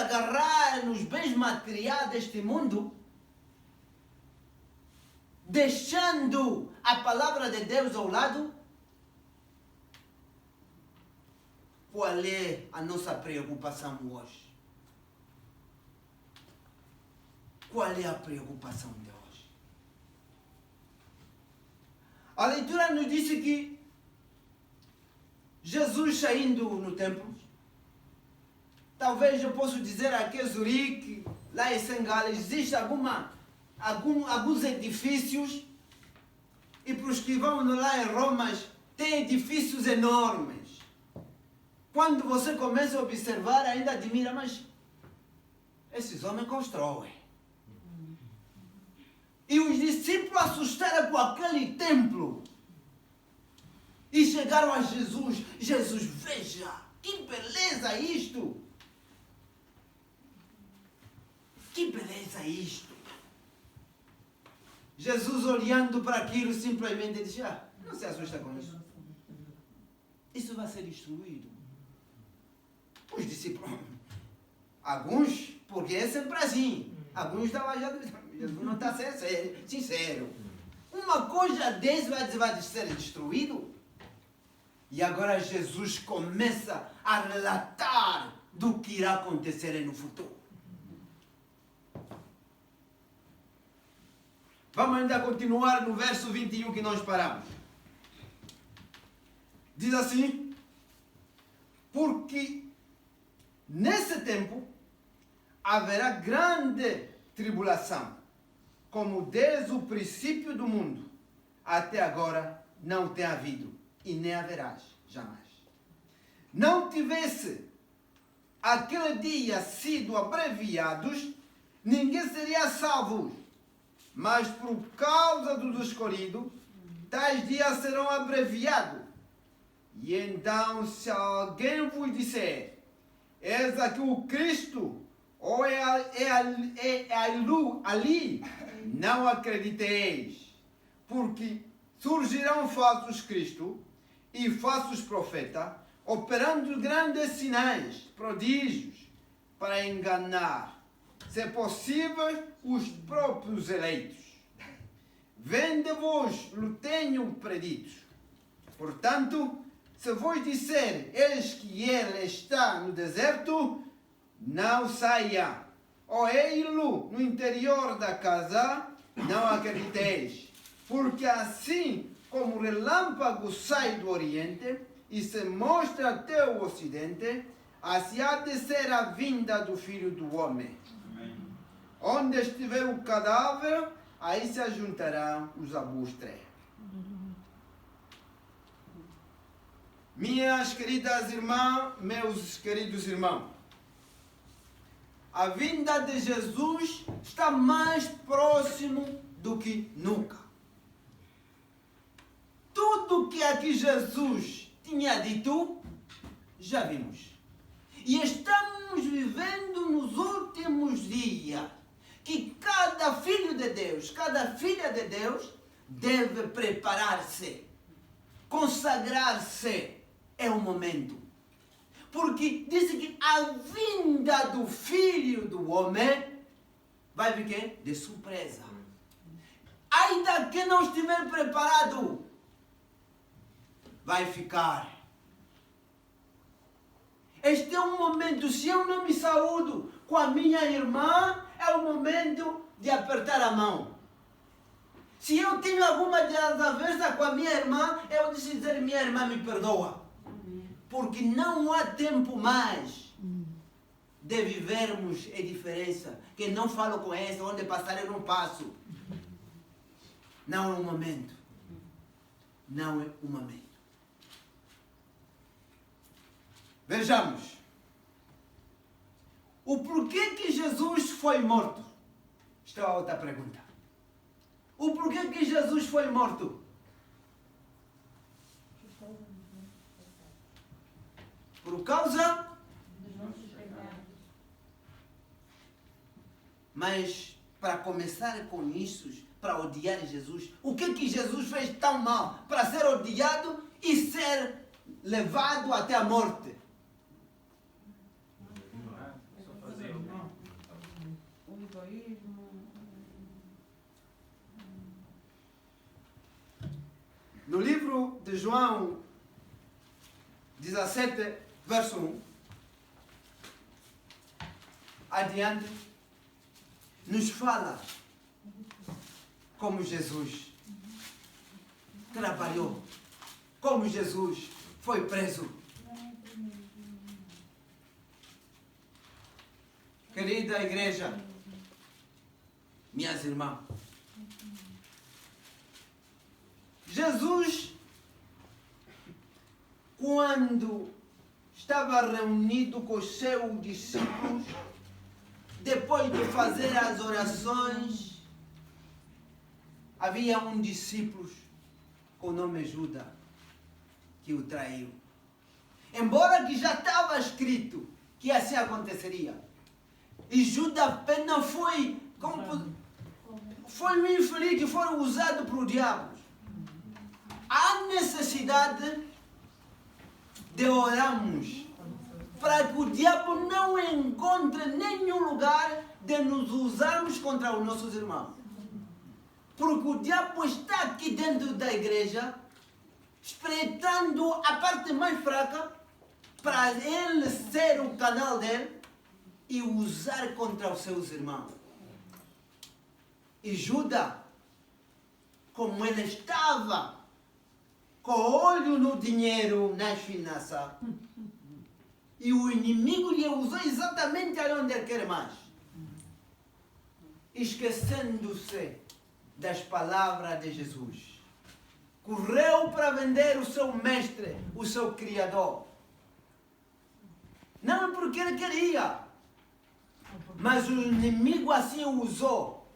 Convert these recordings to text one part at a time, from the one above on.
agarrar nos bens materiais deste mundo, deixando a palavra de Deus ao lado? Qual é a nossa preocupação hoje? Qual é a preocupação de hoje? A leitura nos disse que Jesus saindo no templo, talvez eu possa dizer aqui em Zurique, lá em Sengala, existe alguns edifícios, e para os que vão lá em Roma, tem edifícios enormes. Quando você começa a observar, ainda admira, mas esses homens constroem. E os discípulos assustaram com aquele templo. E chegaram a Jesus. Jesus, veja, que beleza isto! Que beleza isto! Jesus, olhando para aquilo, simplesmente disse, não se assusta com isso. Isso vai ser destruído. Os discípulos, alguns, porque é sempre assim, alguns estavam já, Jesus não está sendo sincero. Uma coisa desse vai ser destruído. E agora Jesus começa a relatar do que irá acontecer no futuro. Vamos ainda continuar no verso 21 que nós paramos. Diz assim, porque nesse tempo haverá grande tribulação, como desde o princípio do mundo até agora não tem havido, e nem haverás jamais. Não tivesse aquele dia sido abreviados, ninguém seria salvo. Mas por causa do escolhido, tais dias serão abreviados. E então, se alguém vos disser, eis aqui o Cristo, ou ali, não acrediteis, porque surgirão falsos Cristos e falsos profetas, operando grandes sinais, prodígios, para enganar, se possível, os próprios eleitos. Vende-vos, lo tenho predito. Portanto, se vos disser, eis que ele está no deserto, não saia. Ou ei-lo no interior da casa, não acrediteis. Porque assim como o relâmpago sai do oriente e se mostra até o ocidente, assim há de ser a vinda do Filho do Homem. Amém. Onde estiver o cadáver, aí se ajuntarão os arbustos. Minhas queridas irmãs, meus queridos irmãos, a vinda de Jesus está mais próximo do que nunca. Tudo que aqui Jesus tinha dito, já vimos. E estamos vivendo nos últimos dias que cada filho de Deus, cada filha de Deus deve preparar-se, consagrar-se. É o momento. Porque diz que a vinda do Filho do Homem vai vir quê? De surpresa. Ainda que não estiver preparado, vai ficar. Este é um momento, se eu não me saúdo com a minha irmã, é o momento de apertar a mão. Se eu tenho alguma desavença com a minha irmã, eu disse dizer, minha irmã me perdoa. Porque não há tempo mais de vivermos a diferença. Que não falo com essa, onde passar eu não passo. Não é o momento. Não é o momento. Vejamos. O porquê que Jesus foi morto? Esta é a outra pergunta. O porquê que Jesus foi morto? Por causa dos nossos pecados. Mas, para começar com isso, para odiar Jesus, o que Jesus fez tão mal para ser odiado e ser levado até a morte? No livro de João 17, verso 1, adiante, nos fala como Jesus trabalhou, como Jesus foi preso. Querida igreja, minhas irmãs, Jesus, quando estava reunido com os seus discípulos, depois de fazer as orações, havia um discípulo com o nome Judas que o traiu. Embora que já estava escrito que assim aconteceria. E Judas apenas foi um infeliz que foi usado para o diabo. Há necessidade de orarmos para que o diabo não encontre nenhum lugar de nos usarmos contra os nossos irmãos. Porque o diabo está aqui dentro da igreja, espreitando a parte mais fraca para ele ser o canal dele e usar contra os seus irmãos. E Judas, como ele estava com o olho no dinheiro, nas finanças, e o inimigo lhe usou exatamente onde ele quer mais, esquecendo-se das palavras de Jesus. Correu para vender o seu mestre, o seu Criador. Não é porque ele queria, mas o inimigo assim o usou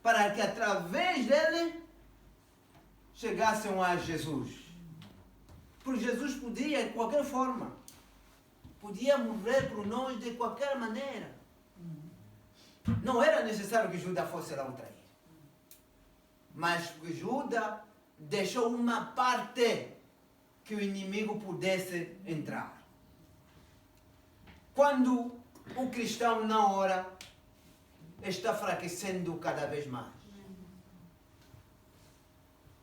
para que através dele chegassem a Jesus. Porque Jesus podia, de qualquer forma, podia morrer por nós de qualquer maneira. Não era necessário que Judas fosse lá o trair. Mas Judas deixou uma parte que o inimigo pudesse entrar. Quando o cristão não ora, está enfraquecendo cada vez mais.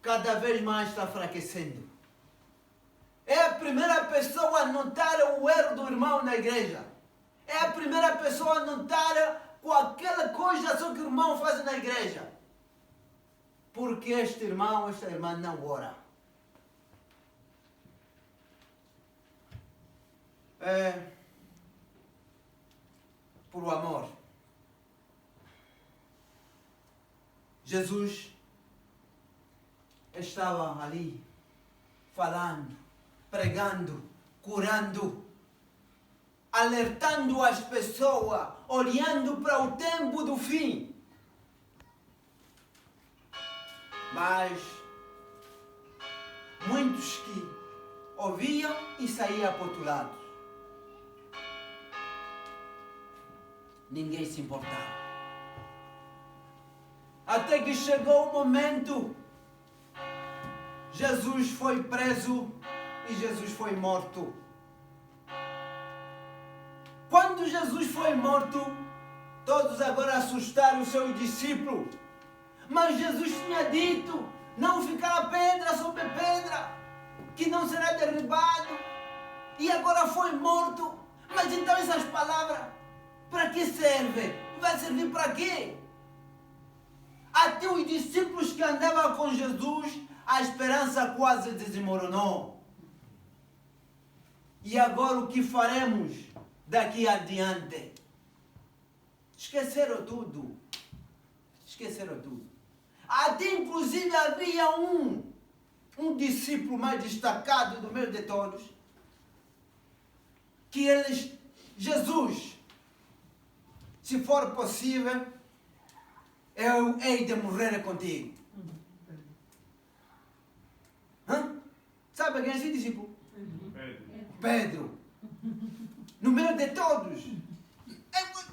Cada vez mais está enfraquecendo. É a primeira pessoa a notar o erro do irmão na igreja. É a primeira pessoa a notar qualquer coisa só que o irmão faz na igreja. Porque este irmão, esta irmã não ora. Por o amor. Jesus estava ali falando, pregando, curando, alertando as pessoas, olhando para o tempo do fim. Mas muitos que ouviam e saíam para o outro lado. Ninguém se importava. Até que chegou o momento, Jesus foi preso e Jesus foi morto. Quando Jesus foi morto, todos agora assustaram os seus discípulos. Mas Jesus tinha dito, não ficará pedra sobre pedra, que não será derribado. E agora foi morto. Mas então essas palavras, para que serve? Vai servir para quê? Até os discípulos que andavam com Jesus, a esperança quase desmoronou. E agora o que faremos daqui adiante? Esqueceram tudo. Esqueceram tudo. Até inclusive havia um discípulo mais destacado do meio de todos, que Jesus, se for possível, eu hei de morrer contigo. Sabe quem é esse discípulo? Pedro. No meio de todos.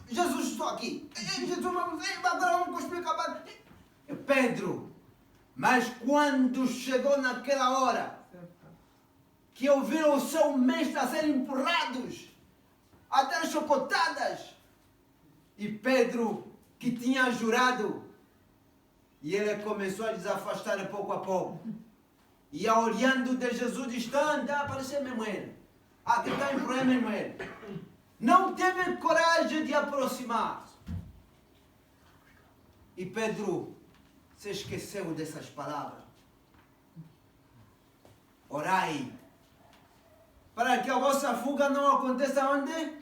Jesus, estou aqui. Jesus, agora vamos construir cabana. Pedro. Mas quando chegou naquela hora que ouviram o seu mestre a ser empurrados, a dar chocotadas, e Pedro, que tinha jurado, e ele começou a desafastar pouco a pouco. E olhando de Jesus distante, parece mesmo ele. Que está em problema mesmo ele. Não teve coragem de aproximar-se. E Pedro se esqueceu dessas palavras. Orai, para que a vossa fuga não aconteça onde?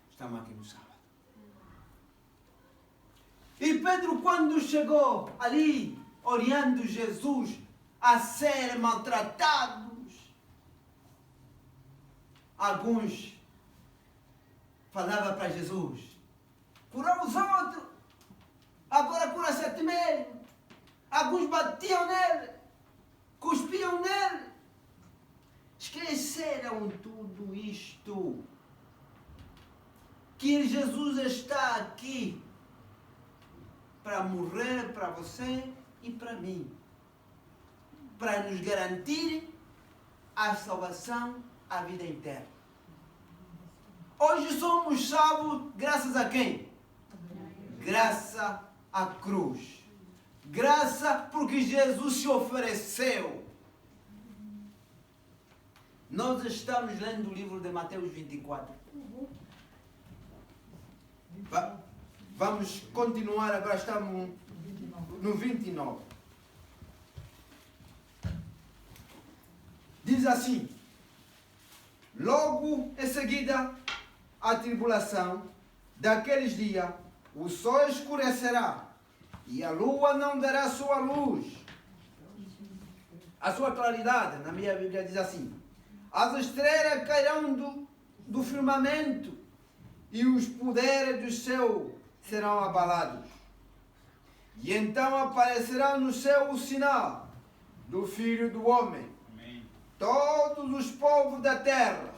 Estamos aqui no sábado. E Pedro, quando chegou ali, olhando Jesus a ser maltratados, alguns falavam para Jesus: cura os outros, agora cura-se a ti mesmo. Alguns batiam nele, cuspiam nele. Esqueceram tudo isto. Que Jesus está aqui para morrer para você e para mim. Para nos garantir a salvação, a vida eterna. Hoje somos salvos graças a quem? Graças à cruz. Graça porque Jesus se ofereceu. Nós estamos lendo o livro de Mateus 24. Vamos continuar, agora estamos no 29. Diz assim: logo em seguida a tribulação daqueles dias, o sol escurecerá e a lua não dará sua luz, a sua claridade. Na minha Bíblia diz assim: as estrelas cairão do firmamento e os poderes do céu serão abalados. E então aparecerá no céu o sinal do Filho do Homem. Amém. Todos os povos da terra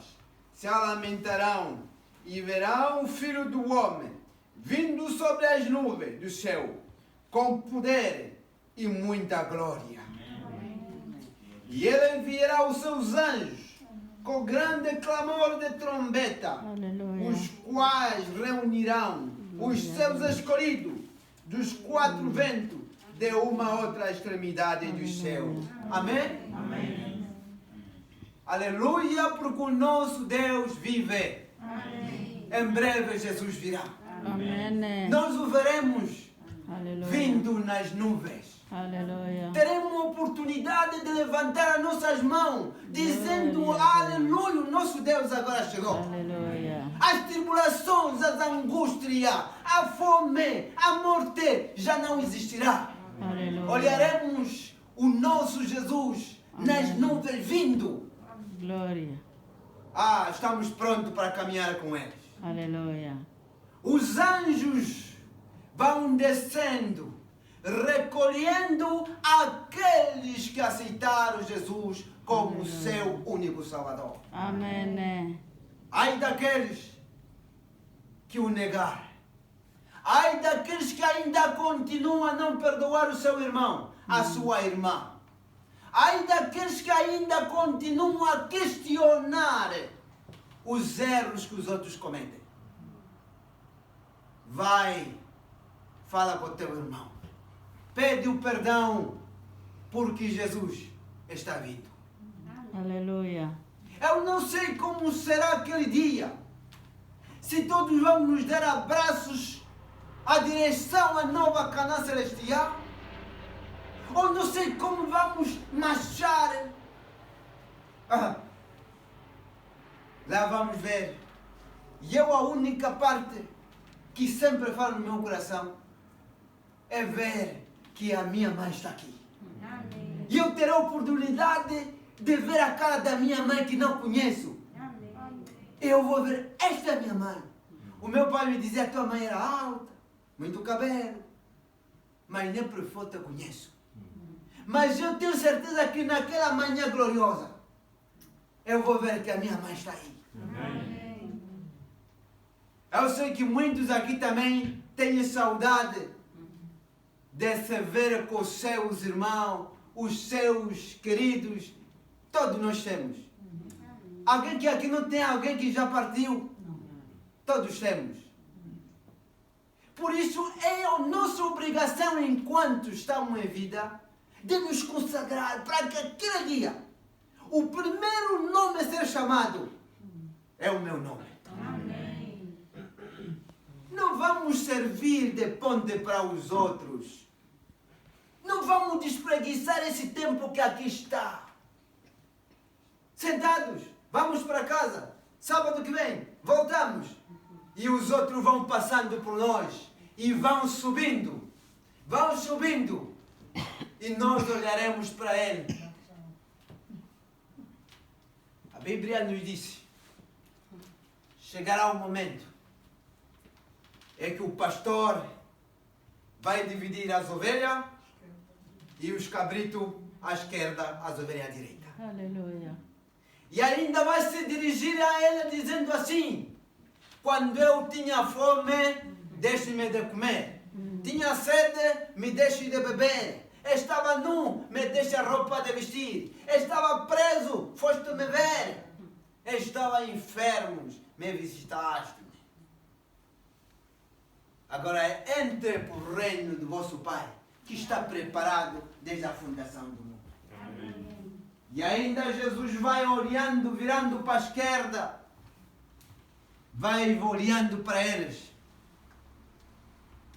se lamentarão e verão o Filho do Homem vindo sobre as nuvens do céu, com poder e muita glória. Amém. E ele enviará os seus anjos com grande clamor de trombeta, aleluia, os quais reunirão os seus escolhidos dos quatro ventos de uma outra extremidade do céu. Amém? Amém. Aleluia, porque o nosso Deus vive. Amém. Em breve Jesus virá. Amém. Nós o veremos, aleluia, vindo nas nuvens. Aleluia. Teremos a oportunidade de levantar as nossas mãos, dizendo: aleluia, o nosso Deus agora chegou. Aleluia. As tribulações, as angústias, a fome, a morte já não existirá. Aleluia. Olharemos o nosso Jesus, amém, nas nuvens vindo. Glória. Estamos prontos para caminhar com eles. Aleluia. Os anjos vão descendo, recolhendo aqueles que aceitaram Jesus como, aleluia, seu único Salvador. Amém. Ai daqueles que o negaram. Ai daqueles que ainda continuam a não perdoar o seu irmão, a sua irmã. Ai daqueles que ainda continuam a questionar os erros que os outros cometem. Vai, fala com o teu irmão. Pede o perdão, porque Jesus está vindo. Aleluia. Eu não sei como será aquele dia. Se todos vamos nos dar abraços à direção à nova Canaã celestial. Ou não sei como vamos marchar. Lá vamos ver. E eu, a única parte que sempre falo no meu coração é ver que a minha mãe está aqui. Amém. E eu terei a oportunidade de ver a cara da minha mãe que não conheço. Amém. Eu vou ver, esta é a minha mãe. O meu pai me dizia que a tua mãe era alta, muito cabelo, mas nem por foto eu conheço. Mas eu tenho certeza que naquela manhã gloriosa eu vou ver que a minha mãe está aí. Amém. Eu sei que muitos aqui também têm saudade de se ver com os seus irmãos, os seus queridos. Todos nós temos. Alguém que aqui não tem alguém que já partiu? Todos temos. Por isso é a nossa obrigação, enquanto estamos em vida, de nos consagrar para que aquele dia o primeiro nome a ser chamado é o meu nome. Amém. Não vamos servir de ponte para os outros. Não vamos despreguiçar esse tempo que aqui está. Sentados, vamos para casa. Sábado que vem, voltamos. E os outros vão passando por nós. E vão subindo. Vão subindo. E nós olharemos para ele. A Bíblia nos disse: chegará um momento em que o pastor vai dividir as ovelhas e os cabritos à esquerda, as ovelhas à direita. Aleluia. E ainda vai se dirigir a ele dizendo assim: quando eu tinha fome, deixe-me de comer. Tinha sede, me deixe de beber. Estava nu, me deixe a roupa de vestir. Estava preso, foste-me ver. Estava enfermo, me visitaste. Agora entre para o reino do vosso Pai, que está preparado desde a fundação do mundo. Amém. E ainda Jesus vai olhando, virando para a esquerda. Vai olhando para eles.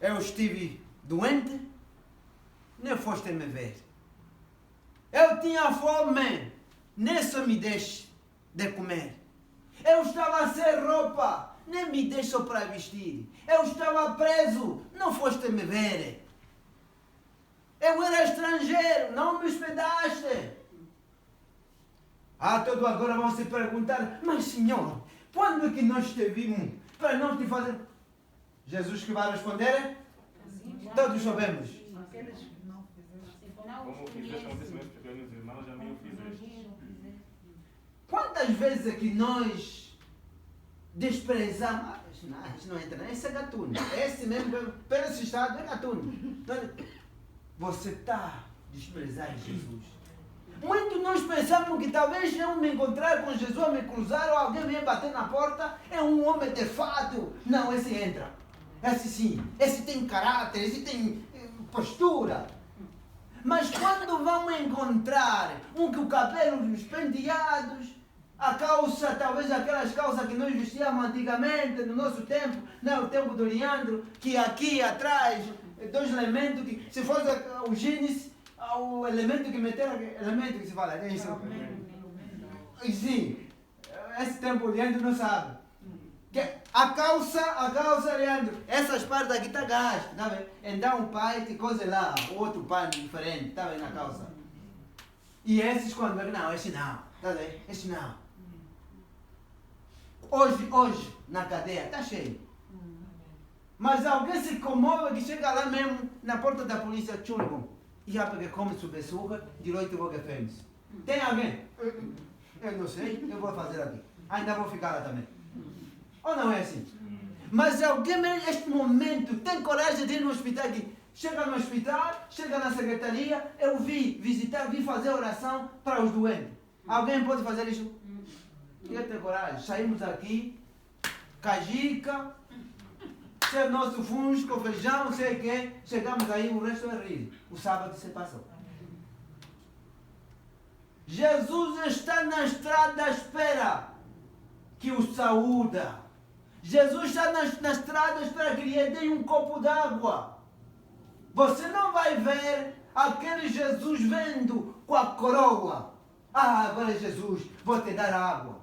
Eu estive doente, nem foste me ver. Eu tinha fome, nem só me deixe de comer. Eu estava sem roupa, nem me deixou para vestir. Eu estava preso, não foste me ver. Eu era estrangeiro, não me hospedaste. Todos agora vão se perguntar: mas Senhor, quando é que nós te vimos para não te fazer? Jesus que vai responder? Todos sabemos. Como fizeste ontem meus pequenos irmãos, a mim o fizeste. Quantas vezes é que nós desprezamos? Isso não entra, esse é gatuno. Esse mesmo, pelo esse estado, é gatuno. Você está desprezando Jesus. Muito nós pensamos que talvez eu me encontrar com Jesus, me cruzar, ou alguém me bater na porta, é um homem de fato. Não, esse entra. Esse sim. Esse tem caráter, esse tem postura. Mas quando vamos encontrar um que o cabelo, os penteados, a calça, talvez aquelas calças que nós vestíamos antigamente, no nosso tempo, não, o tempo do Leandro, que aqui atrás, dois elementos, que se fosse o jeans, o elemento que meteram, elemento que se fala, é isso? Sim, esse tempo o Leandro não sabe. A calça, Leandro, essas partes aqui está gasta, tá vendo? Então um pai te coisa lá, outro pai diferente, tá vendo, na calça. E esses quando, não, esse não, tá vendo? Esse não. Hoje, na cadeia, está cheio. Mas alguém se comove que chega lá mesmo, na porta da polícia, churro, e já porque come sua pessoa, de noite vou que fez. Tem alguém? Eu não sei, eu vou fazer aqui. Ainda vou ficar lá também. Ou não é assim? Mas alguém neste momento tem coragem de ir no hospital aqui. Chega no hospital, chega na secretaria, eu vi fazer oração para os doentes. Alguém pode fazer isso? Eu tenho coragem. Saímos aqui, cajica, ser nosso fusco, feijão, não sei o quê. Chegamos aí, o resto é rir. O sábado se passou. Jesus está na estrada à espera que o saúda. Jesus está na estrada à espera que lhe dê um copo d'água. Você não vai ver aquele Jesus vendo com a coroa. Agora Jesus, vou te dar água.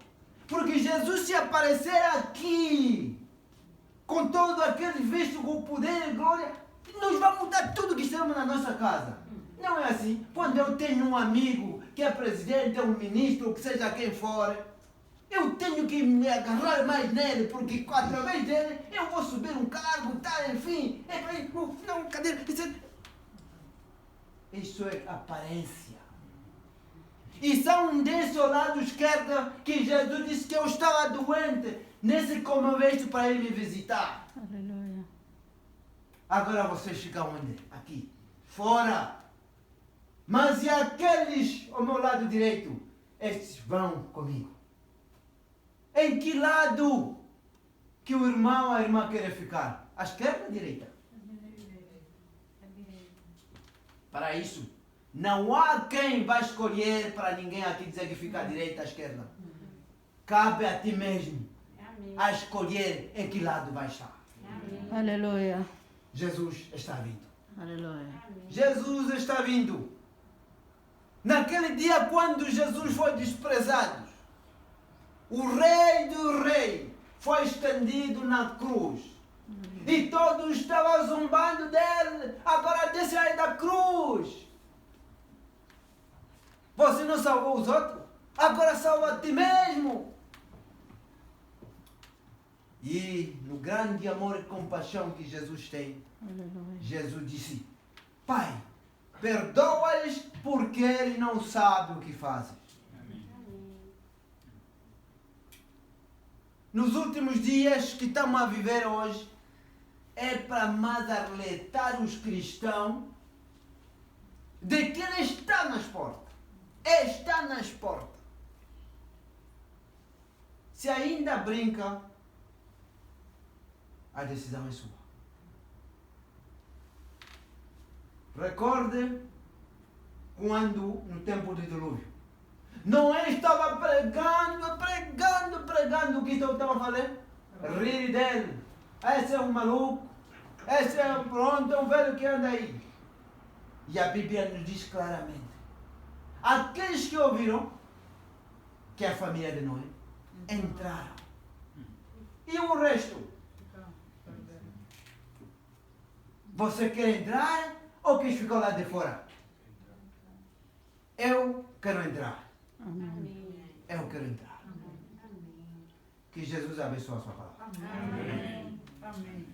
Porque Jesus se aparecer aqui, com todo aquele visto, com poder e glória, nós vamos dar tudo que estamos na nossa casa. Não é assim? Quando eu tenho um amigo que é presidente, é um ministro, que seja quem for, eu tenho que me agarrar mais nele, porque através dele eu vou subir um cargo, tal, enfim. Não, cadê? Isso é aparência. E são desse lado esquerdo que Jesus disse que eu estava doente, nesse comoveste para ele me visitar. Aleluia. Agora você chega onde? Aqui. Fora. Mas e aqueles ao meu lado direito? Estes vão comigo. Em que lado que o irmão ou a irmã querem ficar? À esquerda ou à direita? Para isso, não há quem vai escolher para ninguém aqui dizer que fica à direita, à esquerda. Cabe a ti mesmo a escolher em que lado vai estar. Aleluia. Jesus está vindo. Aleluia. Jesus está vindo. Naquele dia quando Jesus foi desprezado, o Rei do Rei foi estendido na cruz. E todos estavam zombando dele. Agora desce aí da cruz. Você não salvou os outros? Agora salva a ti mesmo. E no grande amor e compaixão que Jesus tem, Aleluia. Jesus disse: Pai, perdoa-lhes porque eles não sabem o que fazem. Nos últimos dias que estamos a viver hoje, é para mais alertar os cristãos de que ele está nas portas. Está nas portas. Se ainda brinca, a decisão é sua. Recorde quando, no tempo do dilúvio, Noé estava pregando o que eu estava falando. Rir dele. Esse é um maluco. Esse é um velho que anda aí. E a Bíblia nos diz claramente: aqueles que ouviram, que é a família de Noé, entraram. E o resto? Você quer entrar ou quer ficar lá de fora? Eu quero entrar. Amém. Eu quero entrar. Que Jesus abençoe a sua palavra. Amém. Amém.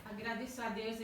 Agradeço a Deus.